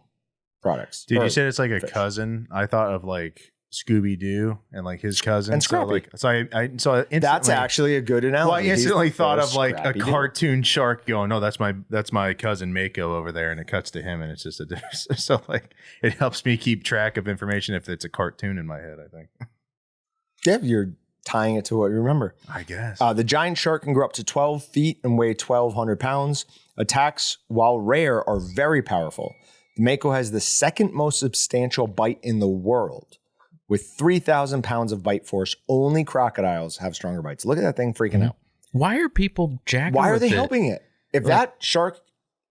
products. Dude, Or you said it's like a fish. cousin. I thought of like Scooby Doo and like his cousin. And Scrappy. So I instantly, That's actually a good analogy. Well, I instantly thought He's of like a Scrappy-Doo. cartoon shark going, "No, that's my cousin Mako over there," and it cuts to him, and it's just a difference. So like, it helps me keep track of information if it's a cartoon in my head. I think. Yeah, you're tying it to what you remember. I guess. The giant shark can grow up to 12 feet and weigh 1,200 pounds. Attacks, while rare, are very powerful. The mako has the second most substantial bite in the world. With 3,000 pounds of bite force, only crocodiles have stronger bites. Look at that thing freaking out. Why are people jacking? Why are with they it? helping it? If that shark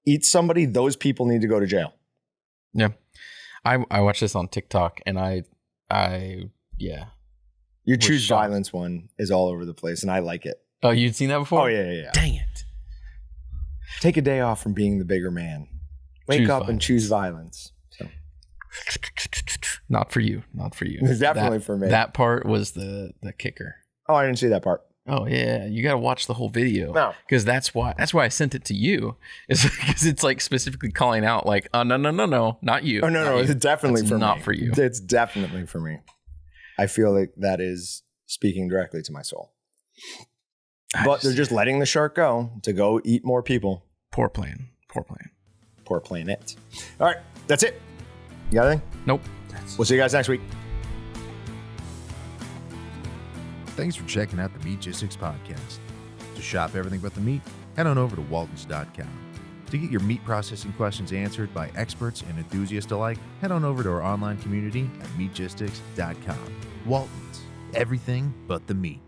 eats somebody, those people need to go to jail. Yeah, I watched this on TikTok and I yeah. Your Was choose shocked. violence one is all over the place, and I like it. Oh, you'd seen that before? Oh, yeah. Dang it! Take a day off from being the bigger man. Wake Choose up and violence. choose violence. So. Not for you. Not for you. It's definitely for me. That part was the kicker. Oh, I didn't see that part. Oh yeah, you got to watch the whole video. No. Because that's why I sent it to you. Is because it's like specifically calling out like, oh no, not you. Oh no, it's definitely for me. Not for you. It's definitely for me. I feel like that is speaking directly to my soul. But they're just letting the shark go to go eat more people. Poor plan. Poor planet. All right, that's it. You got anything? Nope. We'll see you guys next week. Thanks for checking out the Meatgistics podcast. To shop everything but the meat, head on over to waltons.com. To get your meat processing questions answered by experts and enthusiasts alike, head on over to our online community at meatgistics.com. Waltons, everything but the meat.